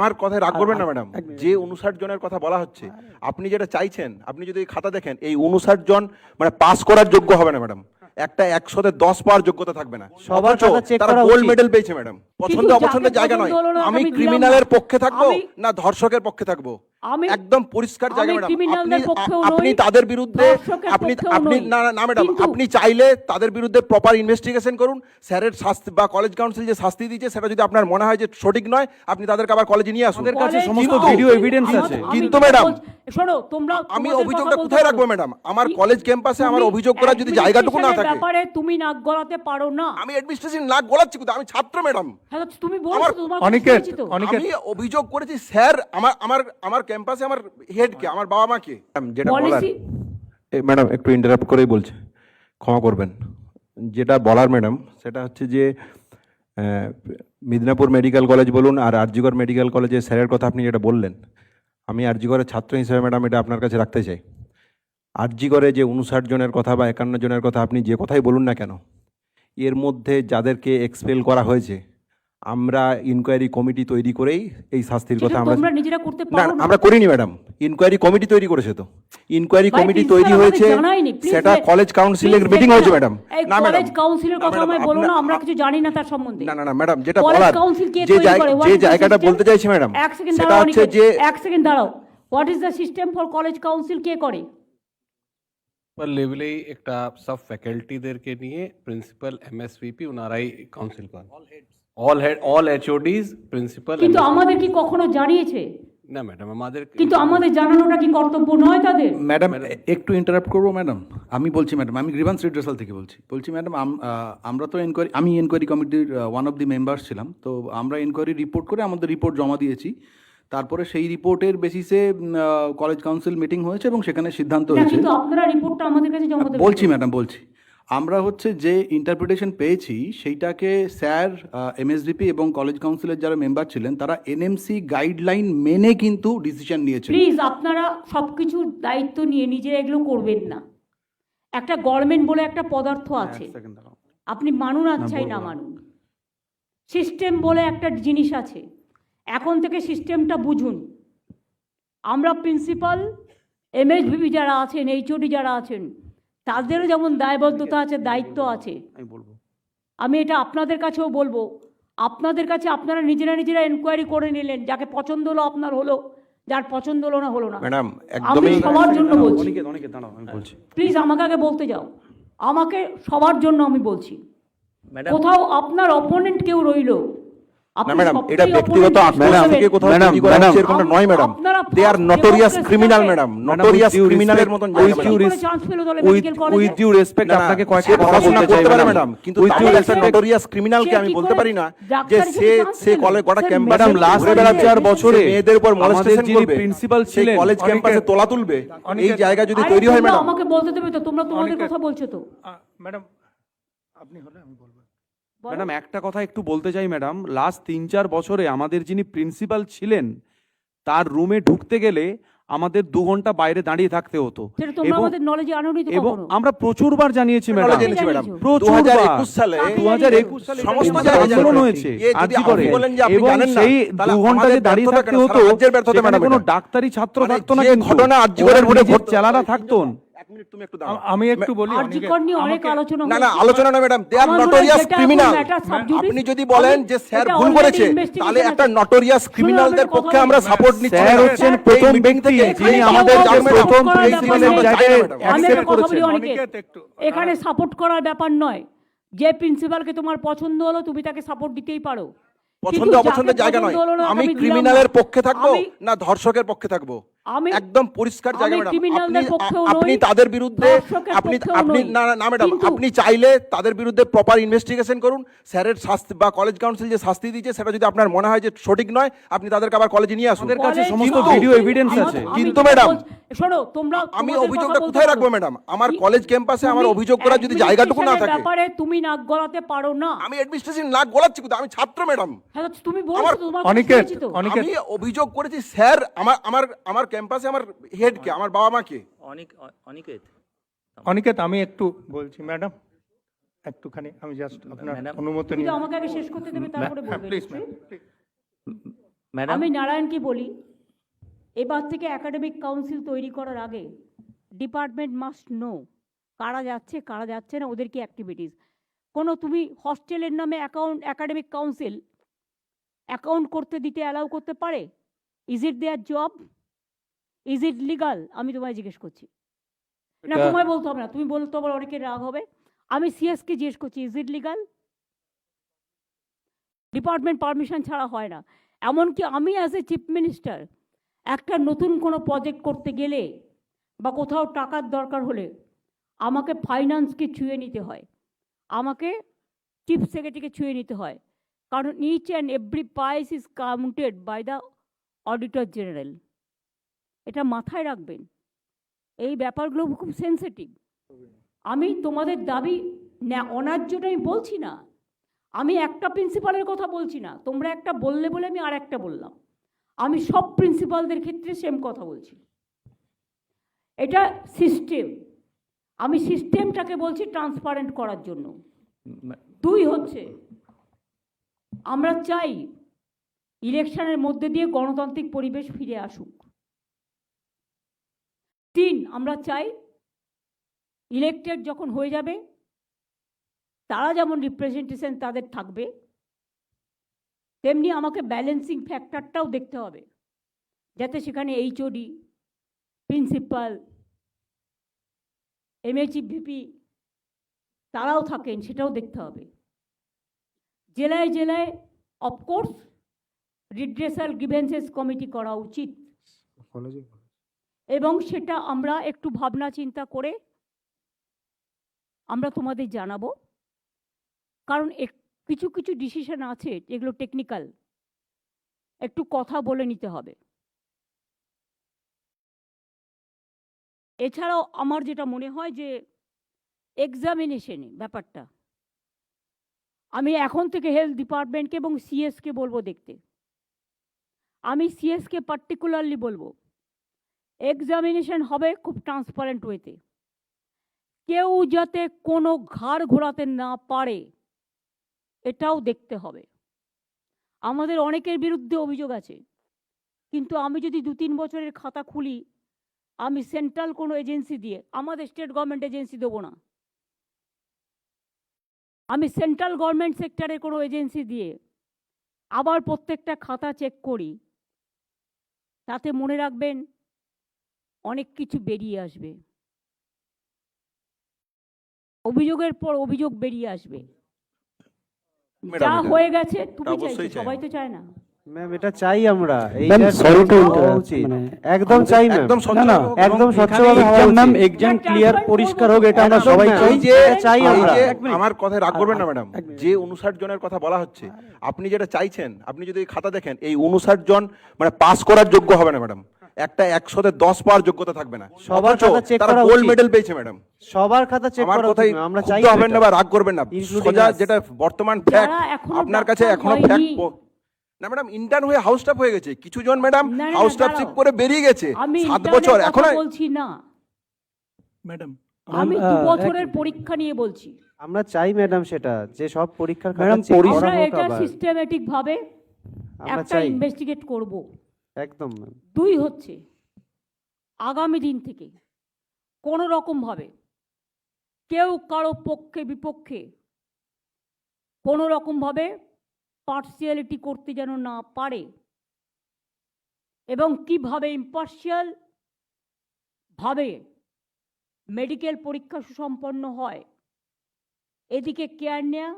আমার কথায় রাগ করবেন না ম্যাডাম, যে 59 জনের কথা বলা হচ্ছে, আপনি যেটা চাইছেন, আপনি যদি খাতা দেখেন, এই 59 জন মানে পাস করার যোগ্য হবে না ম্যাডাম, একটা 100-তে 10 পাওয়ার যোগ্যতা থাকবে না। সবার অথচ খাতা চেক তারা করা গোল্ড উচিত। মেডেল পেয়েছে ম্যাডাম। পছন্দ অপছন্দের জায়গা নয়, আমি ক্রিমিনালের পক্ষে থাকবো না ধর্ষকের পক্ষে থাকবো, একদম পরিষ্কার জায়গা ম্যাডাম। আপনি তাদের বিরুদ্ধে আপনি না ম্যাডাম, আপনি চাইলে তাদের বিরুদ্ধে প্রপার ইনভেস্টিগেশন করুন। স্যারের শাস্তি বা কলেজ কাউন্সিল যে শাস্তি দিয়েছে সেটা যদি আপনার মনে হয় যে সঠিক নয়, আপনি তাদেরকে আবার কলেজে নিয়ে আসুন। আমাদের কাছে সমস্ত ভিডিও এভিডেন্স আছে। কিন্তু ম্যাডাম শোনো, তোমরা আমি অভিযোগটা কোথায় রাখবো ম্যাডাম? আমার কলেজ ক্যাম্পাসে আমার অভিযোগ করার যদি জায়গাটুকু না থাকে, ব্যাপারে তুমি নাক গলাতে পারো না। আমি অ্যাডমিনিস্ট্রেশন নাক গলাচ্ছি কোথায়? আমি ছাত্র ম্যাডাম। হ্যাঁ, তুমি বলছো তোমার অনিকেত, আমি অভিযোগ করেছি স্যার, আমার ক্যাম্পাসে আমার হেডকে, আমার বাবা মাকে। যেটা বলার ম্যাডাম, একটু ইন্টারাপ্ট করেই বলছে, ক্ষমা করবেন। যেটা বলার ম্যাডাম সেটা হচ্ছে যে মিদনাপুর মেডিকেল কলেজ বলুন আর আরজিকর মেডিকেল কলেজে স্যারের কথা আপনি যেটা বললেন, আমি আরজিকরের ছাত্র হিসেবে ম্যাডাম এটা আপনার কাছে রাখতে চাই। আরজিকরে যে 59 জনের কথা বা 51 জনের কথা আপনি যে কথাই বলুন না কেন, এর মধ্যে যাদেরকে এক্সপেল করা হয়েছে, আমরা ইনকোয়ারি কমিটি তৈরি করেই এই শাস্তির কথা আমরা নিজেরা করতে পারো না। আমরা করিনি ম্যাডাম, ইনকোয়ারি কমিটি তৈরি করেছে। তো ইনকোয়ারি কমিটি তৈরি হয়েছে, সেটা কলেজ কাউন্সিলের মিটিং হয়েছে ম্যাডাম। না ম্যাডাম, কলেজ কাউন্সিলের কথা আমায় বলো না, আমরা কিছু জানি না তার সম্বন্ধে। না ম্যাডাম, যেটা বলার, যে জায়গাটা বলতে চাইছি ম্যাডাম, সেটা হচ্ছে যে এক সেকেন্ড দাঁড়াও। What is the system for college council কে করে? पर लेवलेই একটা সব ফ্যাকাল্টিদেরকে নিয়ে প্রিন্সিপাল, এমএসভিপি ওনারাই কাউন্সিল করেন। All HODs, principal. কিন্তু আমাদের কি কখনো জানিয়েছে? না ম্যাডাম, আমাদের কিন্তু আমাদের জানানোটা কি কর্তব্য নয় তাদের? ম্যাডাম একটু ইন্টারাপ্ট করবো ম্যাডাম? আমি বলছি ম্যাডাম, আমি গ্রিভান্স রিড্রেসাল থেকে বলছি ম্যাডাম, আমরা তো আমি এনকোয়ারি কমিটির ওয়ান অফ দি মেম্বার্স ছিলাম। তো আমরা এনকোয়ারি রিপোর্ট করে আমাদের রিপোর্ট জমা দিয়েছি। তারপরে সেই রিপোর্টের বেসিসে কলেজ কাউন্সিল মিটিং হয়েছে এবং সেখানে সিদ্ধান্ত হয়েছে। কিন্তু আপনারা রিপোর্টটা আমাদের কাছে জমা দেবেন। বলছি ম্যাডাম, আমরা হচ্ছে যে ইন্টারপ্রিটেশন পেয়েছি সেইটাকে স্যার, এমএসডিপি এবং কলেজ কাউন্সিলের যারা মেম্বার ছিলেন তারা এনএমসি গাইডলাইন মেনে কিন্তু ডিসিশন নিয়েছেন। প্লিজ আপনারা সবকিছুর দায়িত্ব নিয়ে নিজেরা এগুলো করবেন না। একটা গভর্নমেন্ট বলে একটা পদার্থ আছে, আপনি মানুন আর চাই না মানুন, সিস্টেম বলে একটা জিনিস আছে। এখন থেকে সিস্টেমটা বুঝুন। আমরা প্রিন্সিপাল, এমএসভিপি যারা আছেন, এইচওডি যারা আছেন, তাদেরও যেমন দায়বদ্ধতা আছে, দায়িত্ব আছে। আমি এটা আপনাদের কাছেও বলবো, আপনাদের কাছে আপনারা নিজেরা এনকোয়ারি করে নিলেন, যাকে পছন্দ হলো আপনার হলো, যার পছন্দ হলো না হলো না। ম্যাডাম আমি সবার জন্য বলছি, আমি বলছি প্লিজ আমাকে আগে বলতে যাও। আমাকে সবার জন্য আমি বলছি, কোথাও আপনার অপোনেন্ট কেউ রইল, না ম্যাডাম, এটা ব্যক্তিগত আপনার থেকে কোথাও তৈরি করা হচ্ছে এরকমটা নয় madam. They are notorious criminal madam, notorious ক্রিমিনালের মতন উইথ ডিউ রেসপেক্ট আপনাকে কয়েকটা কথা পড়াশোনা বলতে করতে চাই পারে ম্যাডাম, কিন্তু তাহলে একটা নটোরিয়াস ক্রিমিনালকে আমি বলতে পারি না যে সে কলেজ গোটা ক্যাম্পাসে ম্যাডাম লাস্ট 4 বছরে মেয়েদের উপর মলেস্টেশন যিনি করবে, প্রিন্সিপাল সেই ছিলেন কলেজ ক্যাম্পাসে তোলা তুলবে, এই জায়গা যদি তৈরি হয় ম্যাডাম। আমাকে বলতে দেবে তো, তোমরা তোমাদের কথা বলছো তো। ম্যাডাম আপনি হলে আমি বলবো। ম্যাডাম একটা কথা একটু বলতে চাই ম্যাডাম, লাস্ট 3-4 বছরে আমাদের যিনি প্রিন্সিপাল ছিলেন তার রুমে ঢুকতে গেলে আমাদের 2 ঘন্টা বাইরে দাঁড়িয়ে থাকতে হতো। সেটা তোমরা আমাদের নলেজে আনোনি তো এবং কখনো? আমরা প্রচুরবার জানিয়েছি ম্যাডাম, জেনেছি ম্যাডাম। 2021 সালে সমস্ত জায়গায় আন্দোলন হয়েছে যদি আজকে করে, আপনি বলেন যে আপনি এবং জানেন না, সেই তাহলে 2 ঘন্টা যে দাঁড়িয়ে থাকতে হতো, রাজ্যের ব্যর্থতা সেখানে ম্যাডাম। কোনো ডাক্তারি ছাত্র মানে থাকতো না, যে কিন্তু ঘটনা আরজিকরের ভোটে ভোট চালারা থাকতেন। এক মিনিট তুমি একটু দাঁড়াও। আমি একটু বলি। আরজিকর নিয়ে অনেক আলোচনা না হয়েছে। আলোচনা না ম্যাডাম, দে আর আমার মনে হয় নটোরিয়াস সেটা ক্রিমিনাল। এখন matter sub judice। আপনি যদি বলেন যে স্যার এটা ভুল already করেছে, investigation তাহলে একটা আছে। নটোরিয়াস ক্রিমিনালদের কথা পক্ষে বলি। আমরা সাপোর্ট নিচ্ছি। স্যার হচ্ছেন প্রথম ব্যক্তি যিনি আমাদের প্রথম প্রিন্সিপালের জায়গায় অ্যাকসেপ্ট করেছেন। অনিকেত একটু এখানে সাপোর্ট করার ব্যাপার নয়। যে প্রিন্সিপালকে তোমার পছন্দ হলো তুমি তাকে সাপোর্ট দিতেই পারো। পছন্দ অপছন্দের জায়গা নয়, আমি ক্রিমিনালের পক্ষে থাকবো না ধর্ষকের পক্ষে থাকবো, একদম পরিষ্কার জায়গা ম্যাডাম। আপনি তাদের বিরুদ্ধে আপনি না ম্যাডাম, আপনি চাইলে তাদের বিরুদ্ধে প্রপার ইনভেস্টিগেশন করুন। স্যারের শাস্তি বা কলেজ কাউন্সিল যে শাস্তি দিয়েছে সেটা যদি আপনার মনে হয় যে সঠিক নয়, আপনি তাদেরকে আবার কলেজে নিয়ে আসুন। আমাদের কাছে সমস্ত ভিডিও এভিডেন্স আছে। কিন্তু ম্যাডাম শোনো, তোমরা আমি অভিযোগটা কোথায় রাখবো ম্যাডাম? আমার কলেজ ক্যাম্পাসে আমার অভিযোগ করার যদি জায়গাটুকু না থাকে, ব্যাপারে তুমি নাক গলাতে পারো না। আমি অ্যাডমিনিস্ট্রেশন নাক গলাচ্ছি কোথায়? আমি ছাত্র ম্যাডাম। হ্যাঁ, তুমি বলছো তোমার অনিকেত, আমি অভিযোগ করেছি স্যার, আমার ক্যাম্পাসে আমার হেডকে, আমার বাবা মাকে। অনিকেত আমি একটু বলছি ম্যাডাম, একটুখানি আমি জাস্ট আপনার অনুমতি নিয়ে। আমাকে আগে শেষ করতে দেবে, তারপরে বলবে। Please ma'am. ম্যাডাম আমি নারায়ণকে বলি, এবার থেকে একাডেমিক কাউন্সিল তৈরি করার আগে ডিপার্টমেন্ট মাস্ট নো কারা যাচ্ছে কারা যাচ্ছে না, ওদের কি অ্যাক্টিভিটিস। কোনো তুমি হস্টেলের নামে একাডেমিক কাউন্সিল অ্যাকাউন্ট করতে দিতে অ্যালাউ করতে পারে? Is it there job? Is it legal? আমি তোমায় জিজ্ঞেস করছি। না, এটা- তোমায় বলতে হবে না, তুমি বলতে আবার অনেকের রাগ হবে। আমি সিএসকে জিজ্ঞেস করছি, is it legal? Department permission ছাড়া হয় না। এমনকি আমি অ্যাজ এ চিফ মিনিস্টার একটা নতুন কোনো প্রজেক্ট করতে গেলে বা কোথাও টাকার দরকার হলে আমাকে ফাইন্যান্সকে ছুঁয়ে নিতে হয়, আমাকে চিফ সেক্রেটারিকে ছুঁয়ে নিতে হয়, কারণ each and every price is counted by the auditor general. এটা মাথায় রাখবেন, এই ব্যাপারগুলো খুব সেন্সিটিভ। আমি তোমাদের দাবি অন্যায্যটা আমি বলছি না, আমি একটা প্রিন্সিপালের কথা বলছি না, তোমরা একটা বললে বলে আমি আর একটা বললাম। আমি সব প্রিন্সিপালদের ক্ষেত্রে সেম কথা বলছি। এটা সিস্টেম, আমি সিস্টেমটাকে বলছি ট্রান্সপারেন্ট করার জন্য। দুই হচ্ছে, আমরা চাই ইলেকশনের মধ্যে দিয়ে গণতান্ত্রিক পরিবেশ ফিরে আসুক। তিন, আমরা চাই ইলেক্টেড যখন হয়ে যাবে তারা যেমন রিপ্রেজেন্টেশন তাদের থাকবে, তেমনি আমাকে ব্যালেন্সিং ফ্যাক্টরটাও দেখতে হবে, যাতে সেখানে এইচওডি, প্রিন্সিপাল, এমএইচি, ভিপি তারাও থাকেন, সেটাও দেখতে হবে। জেলায় জেলায় অফকোর্স রিড্রেসাল গ্রিভেন্সেস কমিটি করা উচিত, এবং সেটা আমরা একটু ভাবনা চিন্তা করে আমরা তোমাদের জানাবো। কারণ কিছু কিছু ডিসিশন আছে যেগুলো টেকনিক্যাল, একটু কথা বলে নিতে হবে। এছাড়াও আমার যেটা মনে হয় যে এক্সামিনেশনে ব্যাপারটা, আমি এখন থেকে হেলথ ডিপার্টমেন্টকে এবং সিএসকে বলবো দেখতে। আমি সিএসকে পার্টিকুলারলি বলবো, এক্সামিনেশন হবে খুব ট্রান্সপারেন্ট ওয়েতে, কেউ যাতে কোনো ঘাড় ঘোরাতে না পারে এটাও দেখতে হবে। আমাদের অনেকের বিরুদ্ধে অভিযোগ আছে, কিন্তু আমি যদি 2-3 বছরের খাতা খুলি, আমি সেন্ট্রাল কোনো এজেন্সি দিয়ে, আমাদের স্টেট গভর্নমেন্ট এজেন্সি দেবো না, আমি সেন্ট্রাল গভর্নমেন্ট সেক্টরের কোনো এজেন্সি দিয়ে আবার প্রত্যেকটা খাতা চেক করি, তাতে মনে রাখবেন অনেক কিছু বেরিয়ে আসবে, অভিযোগের পর অভিযোগ বেরিয়ে আসবে। যা হয়ে গেছে তুমি চাইছো, সবাই তো চায় না। ম্যাম এটা চাই আমরা, ম্যাম সরি টু উচিত একদম চাই ম্যাম, একদম স্বচ্ছ না, হোক। একদম স্বচ্ছভাবে হওয়া উচিত। ম্যাম এক্সাম ক্লিয়ার পরিষ্কার হোক, এটা আমরা সবাই একদম চাই। এই যে চাই এই আমরা। যে আমার কথায় রাগ করবেন না ম্যাডাম, যে 59 জনের কথা বলা হচ্ছে, আপনি যেটা চাইছেন, আপনি যদি খাতা দেখেন, এই 59 জন মানে পাস করার যোগ্য হবে না ম্যাডাম, একটা 100-তে 10 পাওয়ার যোগ্যতা থাকবে না। সবার অথচ খাতা চেক তারা করা গোল্ড উচিত। মেডেল পেয়েছে ম্যাডাম। সবার খাতা চেক আমার করা কথাই উচিত, আমরা চাই ক্ষুব্ধ হবেন না বা রাগ করবেন না, Including সোজা us। যেটা বর্তমান যারা ফ্যাক্ট এখনো আপনার কাছে ডাক্তার এখনো হয়নি। ফ্যাক্ট না ম্যাডাম, ইন্টার্ন হয়ে হাউস স্টাফ হয়ে গেছে কিছু জন ম্যাডাম, না, না, হাউস না, স্টাফশিপ দাঁড়াও। করে বেরিয়ে গেছে আমি 7 ইন্টার্নের বছর কথা এখন। বলছি না, ম্যাডাম আমি 2 বছরের পরীক্ষা নিয়ে বলছি। আমরা চাই ম্যাডাম সেটা, যে সব পরীক্ষার খাতা ম্যাডাম, চেক করা আমরা হোক এটা আবার। সিস্টেমেটিক ভাবে আমরা একটা চাই ইনভেস্টিগেট করব। একদম ম্যাম। 2 হচ্ছে, আগামী দিন থেকে কোনো রকম ভাবে কেউ কারো পক্ষে বিপক্ষে কোনো রকম ভাবে পার্সিয়ালিটি করতে যেন না পারে, এবং কিভাবে ইম্পার্শিয়াল ভাবে মেডিকেল পরীক্ষা সুসম্পন্ন হয় এদিকে কেয়ার নেওয়া